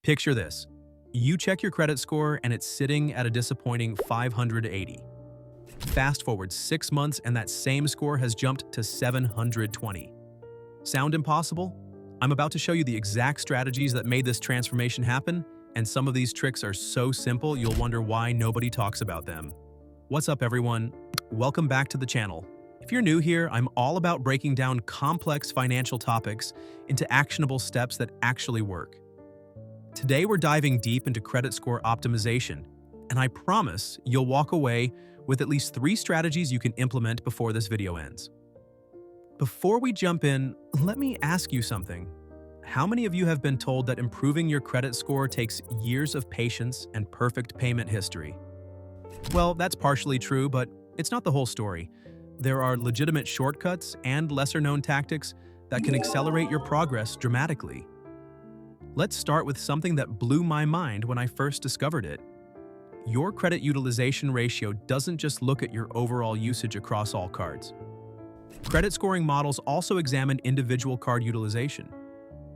Picture this. You check your credit score and it's sitting at a disappointing 580. Fast forward 6 months and that same score has jumped to 720. Sound impossible? I'm about to show you the exact strategies that made this transformation happen, and some of these tricks are so simple you'll wonder why nobody talks about them. What's up, everyone? Welcome back to the channel. If you're new here, I'm all about breaking down complex financial topics into actionable steps that actually work. Today, we're diving deep into credit score optimization, and I promise you'll walk away with at least 3 strategies you can implement before this video ends. Before we jump in, let me ask you something. How many of you have been told that improving your credit score takes years of patience and perfect payment history? Well, that's partially true, but it's not the whole story. There are legitimate shortcuts and lesser-known tactics that can accelerate your progress dramatically. Let's start with something that blew my mind when I first discovered it. Your credit utilization ratio doesn't just look at your overall usage across all cards. Credit scoring models also examine individual card utilization.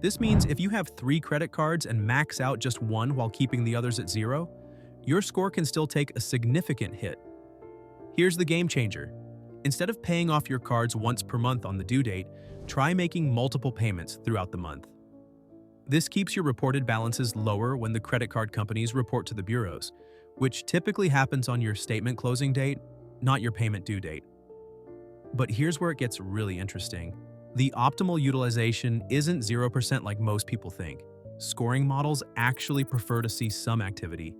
This means if you have 3 credit cards and max out just one while keeping the others at 0, your score can still take a significant hit. Here's the game changer. Instead of paying off your cards once per month on the due date, try making multiple payments throughout the month. This keeps your reported balances lower when the credit card companies report to the bureaus, which typically happens on your statement closing date, not your payment due date. But here's where it gets really interesting. The optimal utilization isn't 0% like most people think. Scoring models actually prefer to see some activity.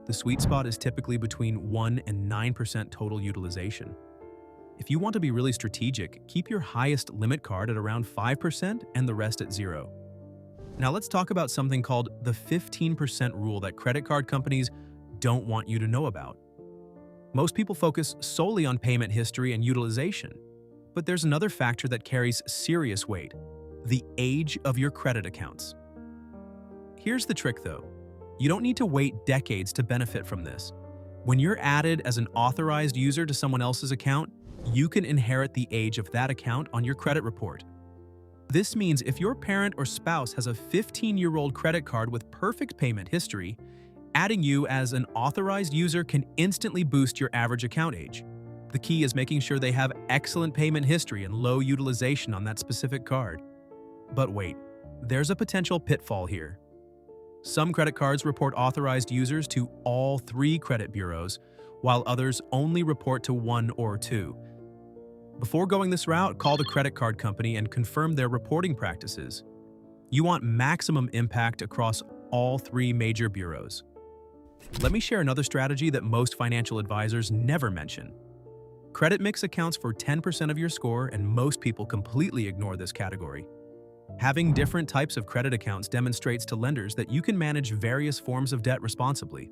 The sweet spot is typically between 1 and 9% total utilization. If you want to be really strategic, keep your highest limit card at around 5% and the rest at 0. Now let's talk about something called the 15% rule that credit card companies don't want you to know about. Most people focus solely on payment history and utilization, but there's another factor that carries serious weight: the age of your credit accounts. Here's the trick though. You don't need to wait decades to benefit from this. When you're added as an authorized user to someone else's account, you can inherit the age of that account on your credit report. This means if your parent or spouse has a 15-year-old credit card with perfect payment history, adding you as an authorized user can instantly boost your average account age. The key is making sure they have excellent payment history and low utilization on that specific card. But wait, there's a potential pitfall here. Some credit cards report authorized users to all 3 credit bureaus, while others only report to 1 or 2. Before going this route, call the credit card company and confirm their reporting practices. You want maximum impact across all 3 major bureaus. Let me share another strategy that most financial advisors never mention. Credit mix accounts for 10% of your score, and most people completely ignore this category. Having different types of credit accounts demonstrates to lenders that you can manage various forms of debt responsibly.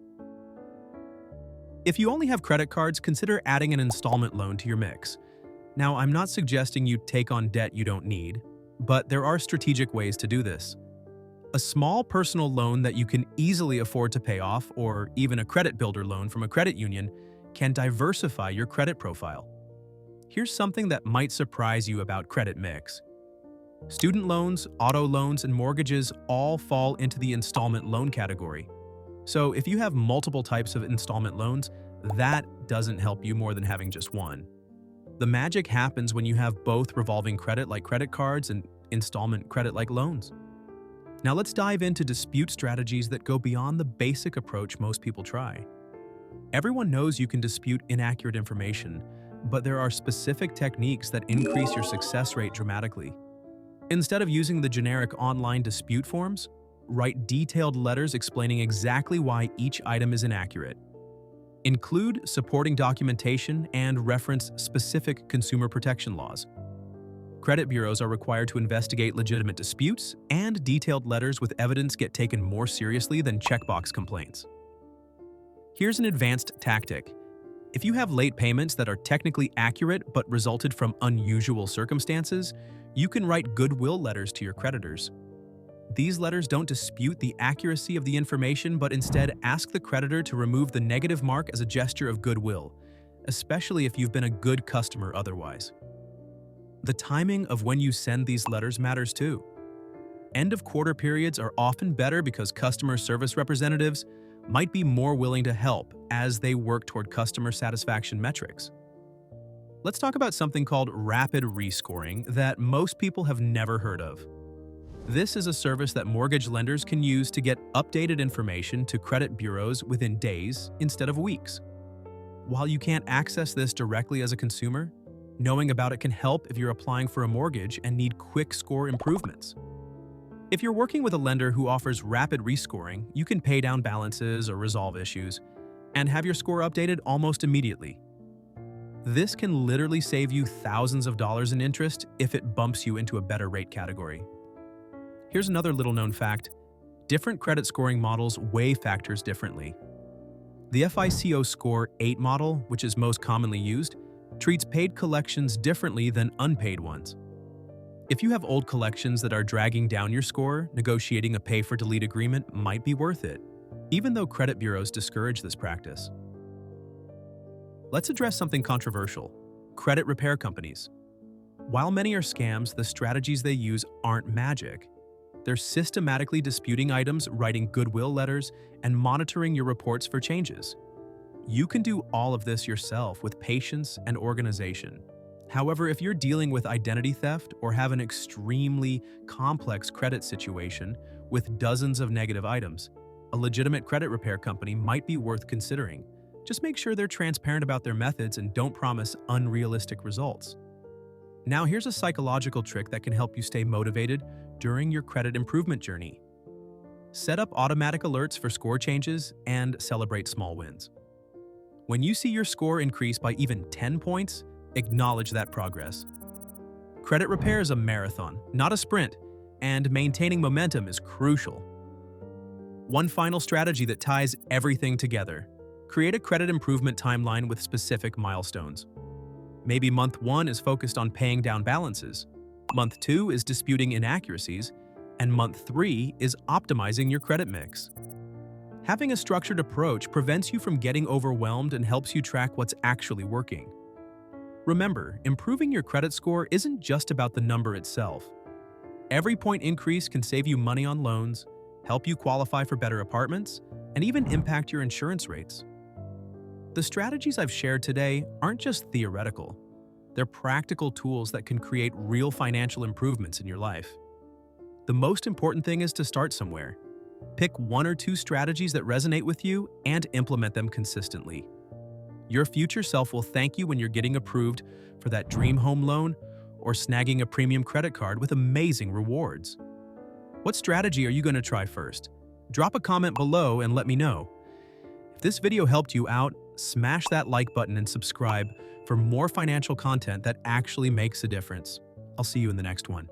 If you only have credit cards, consider adding an installment loan to your mix. Now, I'm not suggesting you take on debt you don't need, but there are strategic ways to do this. A small personal loan that you can easily afford to pay off, or even a credit builder loan from a credit union, can diversify your credit profile. Here's something that might surprise you about credit mix. Student loans, auto loans, and mortgages all fall into the installment loan category. So if you have multiple types of installment loans, that doesn't help you more than having just one. The magic happens when you have both revolving credit like credit cards and installment credit like loans. Now let's dive into dispute strategies that go beyond the basic approach most people try. Everyone knows you can dispute inaccurate information, but there are specific techniques that increase your success rate dramatically. Instead of using the generic online dispute forms, write detailed letters explaining exactly why each item is inaccurate. Include supporting documentation and reference specific consumer protection laws. Credit bureaus are required to investigate legitimate disputes, and detailed letters with evidence get taken more seriously than checkbox complaints. Here's an advanced tactic. If you have late payments that are technically accurate but resulted from unusual circumstances, you can write goodwill letters to your creditors. These letters don't dispute the accuracy of the information, but instead ask the creditor to remove the negative mark as a gesture of goodwill, especially if you've been a good customer otherwise. The timing of when you send these letters matters too. End-of-quarter periods are often better because customer service representatives might be more willing to help as they work toward customer satisfaction metrics. Let's talk about something called rapid rescoring that most people have never heard of. This is a service that mortgage lenders can use to get updated information to credit bureaus within days instead of weeks. While you can't access this directly as a consumer, knowing about it can help if you're applying for a mortgage and need quick score improvements. If you're working with a lender who offers rapid rescoring, you can pay down balances or resolve issues and have your score updated almost immediately. This can literally save you thousands of dollars in interest if it bumps you into a better rate category. Here's another little-known fact. Different credit scoring models weigh factors differently. The FICO Score 8 model, which is most commonly used, treats paid collections differently than unpaid ones. If you have old collections that are dragging down your score, negotiating a pay-for-delete agreement might be worth it, even though credit bureaus discourage this practice. Let's address something controversial: credit repair companies. While many are scams, the strategies they use aren't magic. They're systematically disputing items, writing goodwill letters, and monitoring your reports for changes. You can do all of this yourself with patience and organization. However, if you're dealing with identity theft or have an extremely complex credit situation with dozens of negative items, a legitimate credit repair company might be worth considering. Just make sure they're transparent about their methods and don't promise unrealistic results. Now, here's a psychological trick that can help you stay motivated during your credit improvement journey. Set up automatic alerts for score changes and celebrate small wins. When you see your score increase by even 10 points, acknowledge that progress. Credit repair is a marathon, not a sprint, and maintaining momentum is crucial. One final strategy that ties everything together: create a credit improvement timeline with specific milestones. Maybe month 1 is focused on paying down balances, month 2 is disputing inaccuracies, and month 3 is optimizing your credit mix. Having a structured approach prevents you from getting overwhelmed and helps you track what's actually working. Remember, improving your credit score isn't just about the number itself. Every point increase can save you money on loans, help you qualify for better apartments, and even impact your insurance rates. The strategies I've shared today aren't just theoretical. They're practical tools that can create real financial improvements in your life. The most important thing is to start somewhere. Pick 1 or 2 strategies that resonate with you and implement them consistently. Your future self will thank you when you're getting approved for that dream home loan or snagging a premium credit card with amazing rewards. What strategy are you going to try first? Drop a comment below and let me know. If this video helped you out, smash that like button and subscribe for more financial content that actually makes a difference. I'll see you in the next one.